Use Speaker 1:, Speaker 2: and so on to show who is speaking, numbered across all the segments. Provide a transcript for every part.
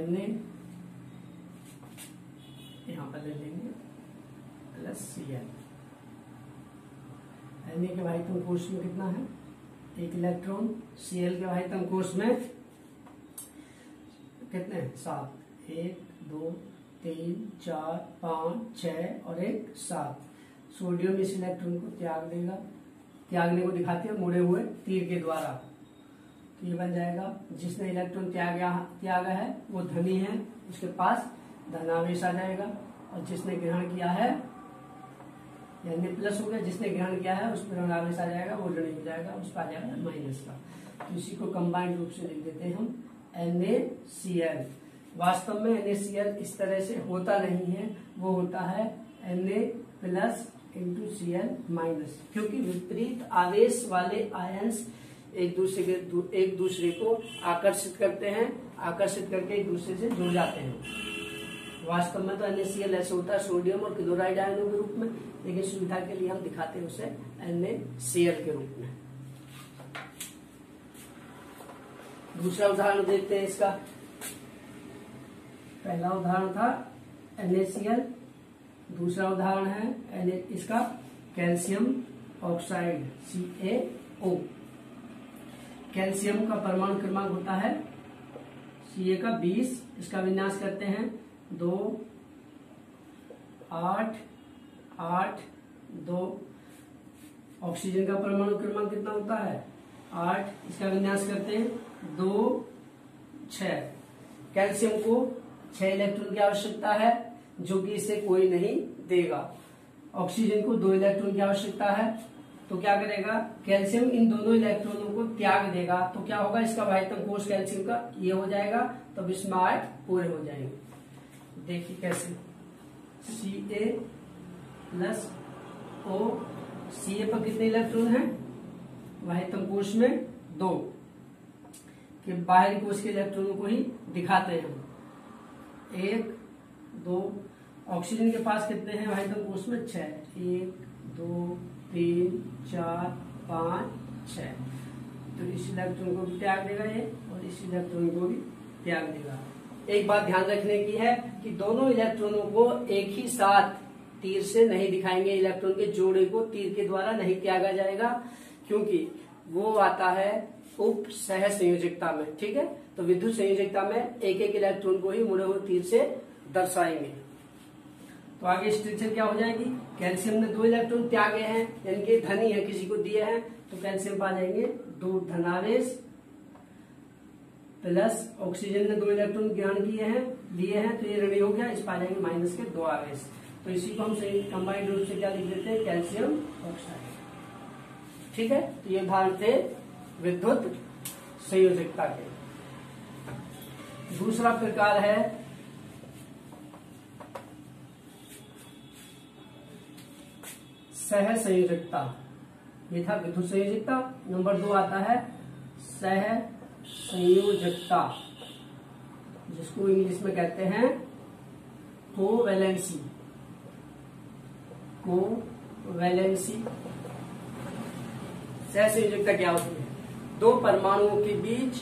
Speaker 1: Na यहाँ पर ले लेंगे प्लस Cl। Na के भाइतम कोष में कितना है, एक इलेक्ट्रॉन। Cl के भाइतम कोष में कितने, 7, 1 2 3 4 5 6 और एक 7। सोडियम इस इलेक्ट्रॉन को त्याग देगा, त्यागने को दिखाते हैं मुड़े हुए तीर के द्वारा। तो ये बन जाएगा, जिसने इलेक्ट्रॉन त्यागा है वो धनी है, उसके पास धनावेश आ जाएगा। और जिसने ग्रहण किया है यानी प्लस हो गया, जिसने ग्रहण किया है उस पर ऋणावेश आ जाएगा, वो ऋणी हो जाएगा, उस पर आ जाएगा माइनस का। तो इसी को कंबाइंड रूप से लिख देते हैं हम NaCl। वास्तव में NaCl इस तरह से होता नहीं है, वो होता है Na plus into Cl minus, क्योंकि विपरीत आवेश वाले आयंस एक दूसरे को आकर्षित करते हैं, आकर्षित करके एक दूसरे से जुड़ जाते हैं। वास्तव में तो NaCl ऐसे होता है सोडियम और क्लोराइड आयनों के रूप में, लेकिन सुविधा के लिए हम दिखाते हैं उसे NaCl के रूप में। दूसरा उदाहरण देखते हैं इसका। पहला उदाहरण था NaCl, दूसरा उदाहरण है इसका कैल्शियम ऑक्साइड CaO। कैल्शियम का परमाणु क्रमांक होता है Ca का 20, इसका विन्यास करते हैं 2 8 8 2। ऑक्सीजन का परमाणु क्रमांक कितना होता है 8, इसका विन्यास करते हैं 2 6। कैल्शियम को 6 इलेक्ट्रॉन की आवश्यकता है, जो कि इसे कोई नहीं देगा। ऑक्सीजन को 2 इलेक्ट्रॉन की आवश्यकता है, तो क्या करेगा, कैल्शियम इन दोनों इलेक्ट्रॉनों को त्याग देगा। तो क्या होगा, इसका भाइतम कोष कैल्शियम का ये हो जाएगा, तब इसमें 8 पूरे हो जाएंगे। देखिए कैसे, Ca प्लस O। Ca पर कितने इलेक्ट्रॉन है, भाइतम कोष में 2, कि बाहरी कोष के इलेक्ट्रॉनों को ही दिखाते हैं हम। 1 2। ऑक्सीजन के पास कितने हैं भाइतम कोष में 6, 1 2 3 4 5 6। तो इस इलेक्ट्रॉन को भी त्याग देगा ये, और इस इलेक्ट्रॉन को भी त्याग देगा। एक बात ध्यान रखने की है कि दोनों इलेक्ट्रॉनों को एक ही साथ तीर से नहीं दिखाएंगे, इलेक्ट्रॉन के जोड़े को तीर के द्वारा नहीं त्यागा जाएगा, क्योंकि वो आता है उप सह संयोजकता में। ठीक है, तो विद्युत संयोजकता में एक एक इलेक्ट्रॉन को ही मुड़े हुए तीर से दर्शाएंगे। तो आगे स्ट्रक्चर क्या हो जाएगी, कैल्शियम ने 2 इलेक्ट्रॉन त्यागे हैं, यानी कि धनी है, किसी को दिए हैं, तो कैल्शियम पा जाएंगे 2 धनावेश, प्लस ऑक्सीजन ने 2 इलेक्ट्रॉन ग्रहण किए हैं, लिए हैं, तो ये ऋणी हो गया, इस पा जाएंगे माइनस के 2 आवेश। तो इसी को हम कंबाइंड रूप से क्या लिख देते हैं, कैल्शियम ऑक्साइड। ठीक है, तो ये उदाहरण थे विद्युत संयोजकता के। दूसरा प्रकार है सह संयोजकता। ये था विद्युत संयोजकता। नंबर 2 आता है सह संयोजकता, जिसको इंग्लिश में कहते हैं कोवैलेंसी। कोवैलेंसी सह संयोजकता क्या होती है, 2 परमाणुओं के बीच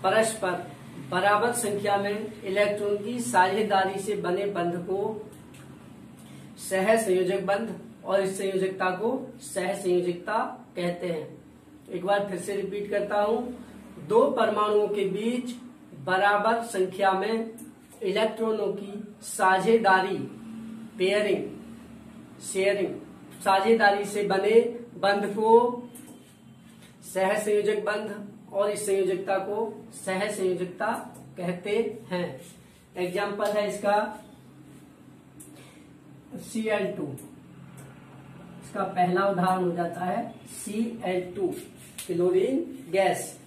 Speaker 1: परस्पर बराबर संख्या में इलेक्ट्रॉन की साझेदारी से बने बंध को सह संयोजक बंध, और इस संयोजकता को सह संयोजकता कहते हैं। एक बार फिर से रिपीट करता हूं, 2 परमाणुओं के बीच बराबर संख्या में इलेक्ट्रॉनों की साझेदारी, पेयरिंग, शेयरिंग, साझेदारी से बने बंध को सह संयोजक बंध, और इस संयोजकता को सह संयोजकता कहते हैं। एग्जाम्पल है इसका Cl2। इसका पहला उदाहरण हो जाता है Cl2, क्लोरीन गैस।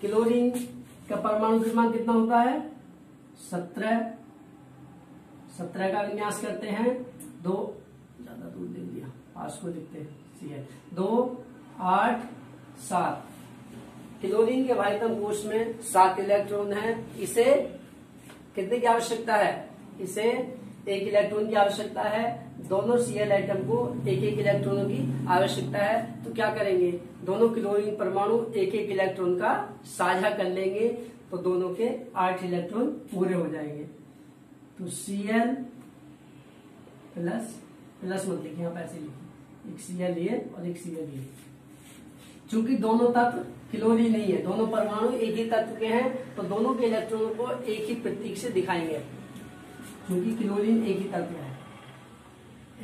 Speaker 1: क्लोरीन का परमाणु क्रमांक कितना होता है, 17। 17 का विन्यास करते हैं 2, ज्यादा दूर दे दिया, पास को लिखते हैं Cl 2 8 7। क्लोरीन के भाइतम कोष में 7 इलेक्ट्रॉन है। इसे कितने की आवश्यकता है, इसे एक इलेक्ट्रॉन की आवश्यकता है, दोनों Cl एटम को एक एक इलेक्ट्रॉनों की आवश्यकता है, तो क्या करेंगे, दोनों क्लोरीन परमाणु एक एक इलेक्ट्रॉन का साझा कर लेंगे, तो दोनों के 8 इलेक्ट्रॉन पूरे हो जाएंगे। तो Cl प्लस प्लस मत लिखिए, आप ऐसे लिखिए, एक Cl लिए और एक Cl लिए। चूंकि दोनों तत्व क्लोरीन नहीं है, दोनों परमाणु एक ही तत्व के हैं, तो दोनों के इलेक्ट्रॉनों को एक ही प्रतीक से दिखाएंगे, क्योंकि क्लोरीन एक ही तत्व है।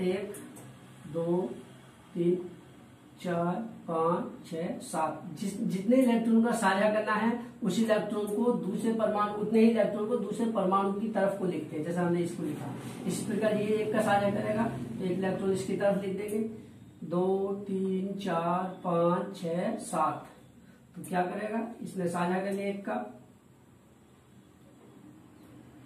Speaker 1: 1 2 3 4 5 6 7 जितने इलेक्ट्रॉन का साझा करना है उस इलेक्ट्रॉन को दूसरे परमाणु, उतने ही इलेक्ट्रॉन को दूसरे परमाणु की तरफ को लिखते हैं, जैसा हमने इसको लिखा। इस प्रकार ये एक का साझा करेगा तो एक इलेक्ट्रॉन इसकी तरफ लिख देंगे, 2 3 4 5 6 7, तो क्या करेगा, इसने साझा कर लिया एक का,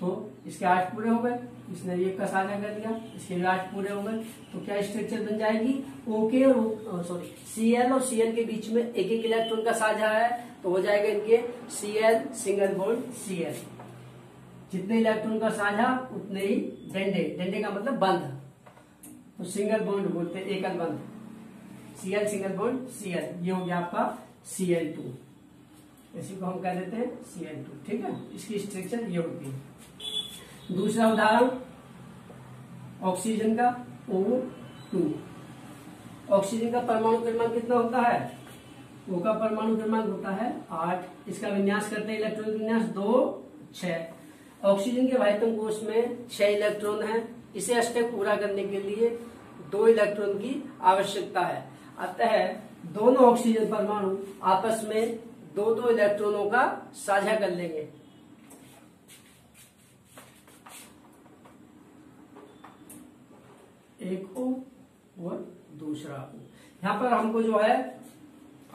Speaker 1: तो इसके 8 पूरे हो गए, इसने एक का साझा कर लिया, इसके 8 पूरे हो गए, तो क्या स्ट्रक्चर बन जाएगी, ओके और सॉरी Cl और Cl के बीच में एक एक इलेक्ट्रॉन का साझा है, तो हो जाएगा इनके Cl सिंगल बॉन्ड Cl। जितने इलेक्ट्रॉन का साझा उतने ही डंडे, डंडे का मतलब बंध, तो सिंगल बॉन्ड बोलते हैं, एकल बंध, Cl सिंगल बॉन्ड Cl, ये हो गया आपका Cl2, इसी को हम कह देते हैं Cl2, ठीक है। इसकी स्ट्रक्चर ये होती है। दूसरा उदाहरण ऑक्सीजन का O2। ऑक्सीजन का परमाणु क्रमांक कितना होता है, O का परमाणु क्रमांक होता है 8। इसका विन्यास करते हैं, इलेक्ट्रॉन विन्यास 2 6। ऑक्सीजन के वायतन कोश में 6 इलेक्ट्रॉन है, इसे अष्टक पूरा करने के लिए 2 इलेक्ट्रॉन की आवश्यकता है। अतः दोनों ऑक्सीजन परमाणु आपस में 2-2 इलेक्ट्रॉनों का साझा कर लेंगे। एक O और दूसरा O। यहाँ पर हमको जो है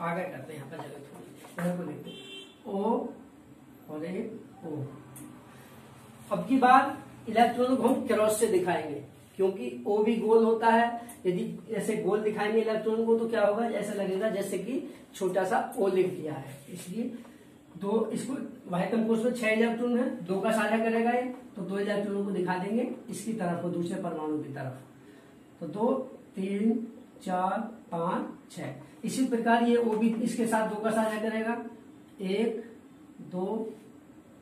Speaker 1: आगे करते हैं, यहाँ पर जगह थोड़ी, यहाँ को लिखते हैं O और एक O। अब की बार इलेक्ट्रॉनों को हम क्रॉस से दिखाएंगे, क्योंकि O भी गोल होता है। यदि ऐसे गोल दिखाएंगे इलेक्ट्रॉन को तो क्या होगा, ऐसा लगेगा जैसे कि छोटा सा O लिख दिया है। इसलिए दो, इसको वायतन कोश में 6 इलेक्ट्रॉन है, 2 का साझा करेगा ये, तो 2 इलेक्ट्रॉनों को दिखा देंगे इसकी तरफ और दूसरे परमाणु की तरफ, तो 2 3 4 5 6। इसी प्रकार ये O भी इसके साथ 2 का साझा करेगा, 1 2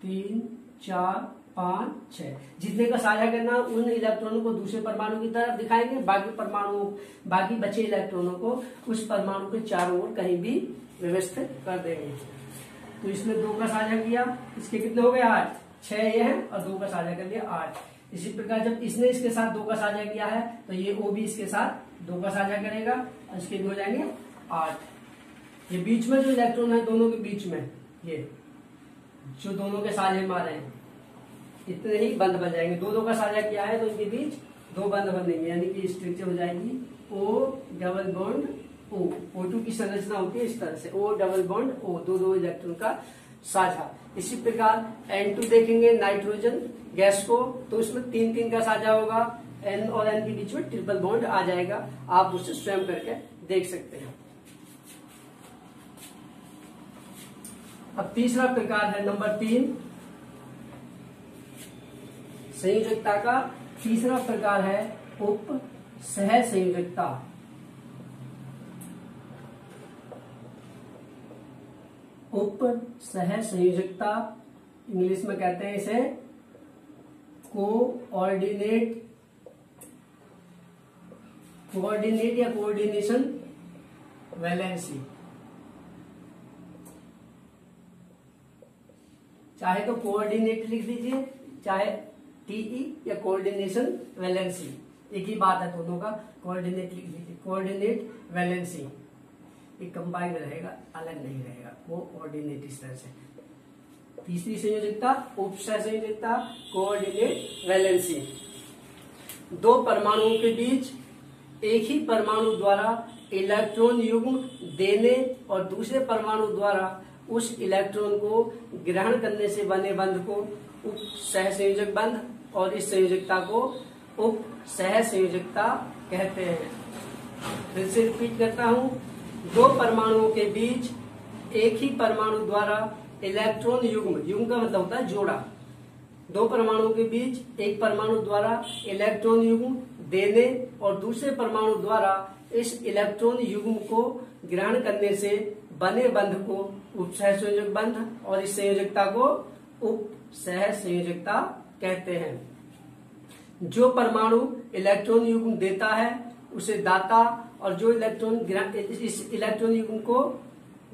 Speaker 1: 3 4 5 6। जितने का साझा करना उन इलेक्ट्रॉनों को दूसरे परमाणु की तरफ दिखाएंगे, बाकी बचे इलेक्ट्रॉनों को उस परमाणु के चारों ओर कहीं भी व्यवस्थित कर देंगे। तो इसने 2 का साझा किया, इसके कितने हो गए 8, 6 ये है और 2 का साझा कर लिया 8। इसी प्रकार जब इसने इसके साथ 2 का साझा किया है तो ये O भी इसके साथ 2 का साझा करेगा और इसके भी हो जाएंगे 8। ये बीच में जो इलेक्ट्रॉन है दोनों के बीच में, ये जो दोनों के साझे मारे हैं इतने ही बंद बन जाएंगे। 2-2 का साझा किया है तो इनके बीच 2 बंद बनेंगे, यानी कि स्ट्रक्चर हो जाएगी O double bond O। O2 की संरचना होती है इस तरह से, O double bond O, 2-2 electron का साझा। इसी प्रकार N2 देखेंगे नाइट्रोजन गैस को, तो उसमें 3-3 का साझा होगा, N और N के बीच में ट्रिपल बॉन्ड आ जाएगा। आप उसे स्वयं करके देख सकते हैं। अब तीसरा प्रकार है नंबर 3 संयोजकता का। तीसरा प्रकार है उप सह संयोजकता। उप सह संयोजकता इंग्लिश में कहते हैं इसे कोऑर्डिनेट या कोऑर्डिनेशन वैलेंसी। चाहे तो कोऑर्डिनेट लिख दीजिए, चाहे टीई या कोऑर्डिनेशन वैलेंसी, एक ही बात है दोनों का। कोऑर्डिनेट लिख दीजिए, कोऑर्डिनेट वैलेंसी, एक कंबाइंड रहेगा, अलग नहीं रहेगा, कोऑर्डिनेट इस तरह से। तीसरी संयोजकता उपसह संयोजकता, कोऑर्डिनेट वैलेंसी। 2 परमाणुओं के बीच एक ही परमाणु द्वारा इलेक्ट्रॉन युग्म देने और दूसरे परमाणु द्वारा उस इलेक्ट्रॉन को ग्रहण करने से बने बंध को उप सह संयोजक बंध, और इस संयोजकता को उप सह संयोजकता कहते हैं। फिर से रिपीट करता हूं, 2 परमाणुओं के बीच एक ही परमाणु द्वारा इलेक्ट्रॉन युग्म, युग्म का मतलब होता है जोड़ा, दो परमाणुओं के बीच एक परमाणु द्वारा इलेक्ट्रॉन युग्म देने और दूसरे परमाणु द्वारा इस इलेक्ट्रॉन युग्म को ग्रहण करने से बने बंध को उपसहसंयोजक बंध और इस संयोजकता को उपसहसंयोजकता कहते हैं। जो परमाणु इलेक्ट्रॉन युग्म देता है उसे दाता और जो इस इलेक्ट्रॉन युग्म को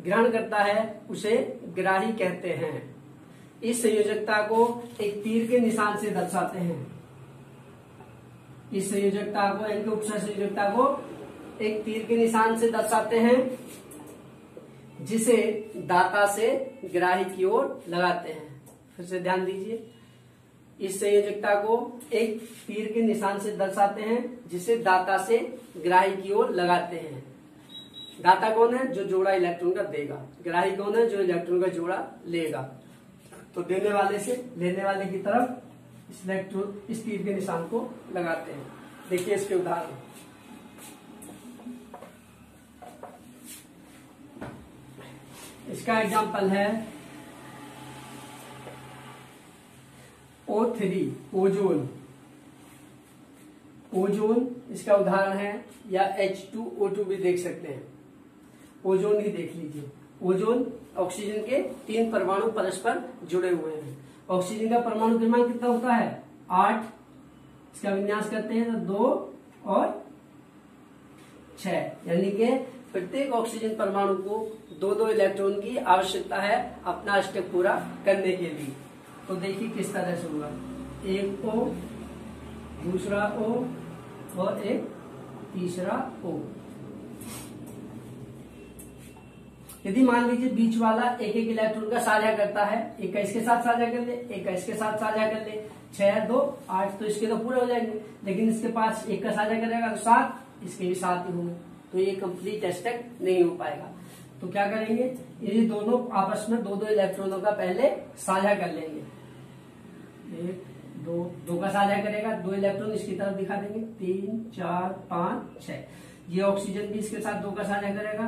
Speaker 1: ग्रहण करता है उसे ग्राही कहते हैं। इस संयोजकता को एक तीर के निशान से दर्शाते हैं। इस संयोजकता को यानी उपसहसंयोजकता को एक तीर के निशान से दर्शाते हैं जिसे दाता से ग्राही की ओर लगाते हैं। फिर से ध्यान दीजिए, इस संयोजकता को एक तीर के निशान से दर्शाते हैं जिसे दाता से ग्राही की ओर लगाते हैं। दाता कौन है? जो जोड़ा इलेक्ट्रॉन का देगा। ग्राही कौन है? जो इलेक्ट्रॉन का जोड़ा लेगा। तो देने वाले से लेने वाले की तरफ इस तीर के निशान को लगाते हैं। देखिए इसके उदाहरण, इसका एग्जाम्पल है O3 ओजोन। ओजोन इसका उदाहरण है, या H2O2 भी देख सकते हैं। ओजोन ही देख लीजिए। ओजोन ऑक्सीजन के 3 परमाणु परस्पर जुड़े हुए हैं। ऑक्सीजन का परमाणु क्रमांक कितना होता है? 8। इसका विन्यास करते हैं तो 2 और 6, यानी कि प्रत्येक ऑक्सीजन परमाणु को 2-2 इलेक्ट्रॉन की आवश्यकता है अपना अष्टक पूरा करने के लिए। तो देखिए किस तरह से होगा, एक O, दूसरा O और एक तीसरा O। यदि मान लीजिए बीच वाला एक एक इलेक्ट्रॉन का साझा करता है, एक का इसके साथ साझा कर ले, एक का इसके साथ साझा कर ले, 6, 2, 8, तो इसके तो पूरे हो जाएंगे। लेकिन इसके पास एक का साझा करेगा तो 7, इसके भी 7 ही होंगे, तो ये कंप्लीट अष्टक नहीं हो पाएगा। तो क्या करेंगे, ये दोनों आपस में 2-2 इलेक्ट्रॉनों का पहले साझा कर लेंगे। 1, 2 का साझा करेगा, 2 इलेक्ट्रॉन इसकी तरफ दिखा देंगे, 3, 4, 5, 6। ये ऑक्सीजन भी इसके साथ 2 का साझा करेगा,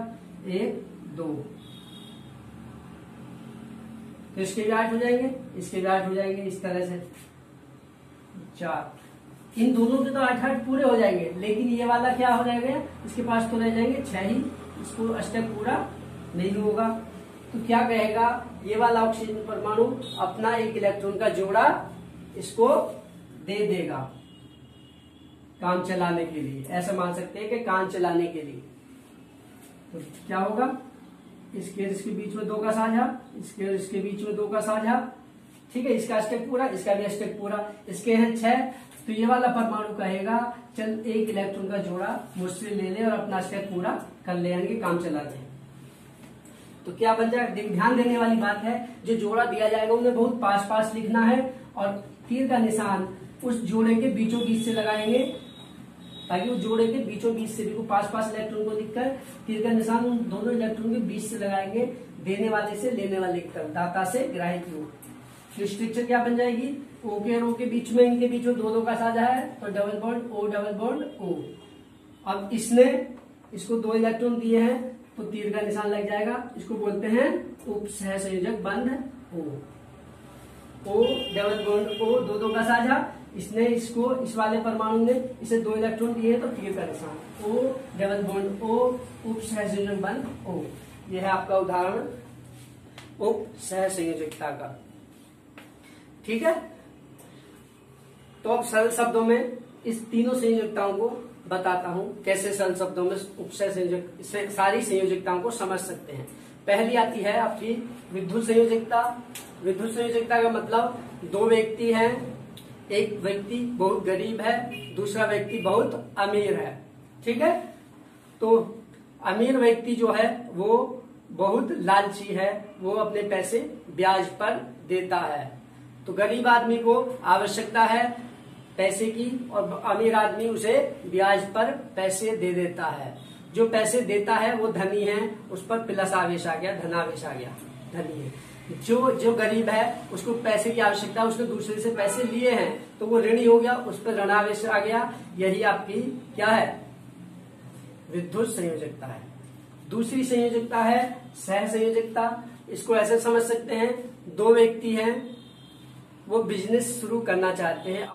Speaker 1: 1, 2, तो इसके भी 8 हो जाएंगे, इसके भी 8 हो जाएंगे, इस तरह से 4। इन दोनों के तो 8 पूरे हो जाएंगे, लेकिन ये वाला क्या हो जाएगा, इसके पास तो रह जाएंगे 6 ही, इसको अष्टक पूरा नहीं होगा। तो क्या कहेगा, ये वाला ऑक्सीजन परमाणु अपना एक इलेक्ट्रॉन का जोड़ा इसको दे देगा काम चलाने के लिए। ऐसा मान सकते हैं कि काम चलाने के लिए। तो क्या होगा, इसके बीच में 2 का साझा, इसके बीच में 2 का साझा, ठीक है, इसका अष्टक पूरा, इसका भी अष्टक पूरा, इसके हैं 6। तो ये वाला परमाणु कहेगा चल एक इलेक्ट्रॉन का जोड़ा मुझसे ले ले और अपना अष्टक पूरा कर ले, यानी कि काम चला ले। तो क्या बन जाएगा, ध्यान देने वाली बात है, जो जोड़ा दिया जाएगा उन्हें बहुत पास पास लिखना है और तीर का निशान उस जोड़े के बीचों बीच से लगाएंगे, ताकि उस जोड़े के बीचों बीच से भी पास पास इलेक्ट्रॉन को लिखकर तीर का निशान उन दोनों इलेक्ट्रॉन के बीच से लगाएंगे, देने वाले से लेने वाले की तरफ, दाता से ग्राही की ओर। तो स्ट्रक्चर क्या बन जाएगी, O के और O के बीच में, इनके बीच में 2-2 का साझा है, तो double bond O double bond O। अब इसने इसको 2 इलेक्ट्रॉन दिए हैं तो तीर का निशान लग जाएगा, इसको बोलते हैं उपसहसंयोजक बंध O। O double bond O, 2-2 का साझा, इसने इसको, इस वाले परमाणु ने इसे 2 इलेक्ट्रॉन दिए हैं तो तीर का निशान O डबल बॉन्ड O, उपसहसंयोजक बंध O। यह है आपका उदाहरण उपसहसंयोजकता का। ठीक है, तो अब सरल शब्दों में इस तीनों संयोजकताओं को बताता हूं, कैसे सरल शब्दों में उपसहसंयोजक सारी संयोजकताओं को समझ सकते हैं। पहली आती है आपकी विद्युत संयोजकता। विद्युत संयोजकता का मतलब 2 व्यक्ति हैं, एक व्यक्ति बहुत गरीब है, दूसरा व्यक्ति बहुत अमीर है। ठीक है, तो अमीर व्यक्ति जो है वो बहुत लालची है, वो अपने पैसे ब्याज पर देता है। तो गरीब आदमी को आवश्यकता है पैसे की और अमीर आदमी उसे ब्याज पर पैसे दे देता है। जो पैसे देता है वो धनी है, उस पर प्लस आवेश आ गया, धनावेश आ गया, धनी है। जो गरीब है उसको पैसे की आवश्यकता, उसने दूसरे से पैसे लिए हैं तो वो ऋणी हो गया, उस पर ऋणावेश आ गया। यही आपकी क्या है, विद्युत संयोजकता है। दूसरी संयोजकता है सह संयोजकता। इसको ऐसे समझ सकते हैं, 2 व्यक्ति हैं, वो बिजनेस शुरू करना चाहते हैं।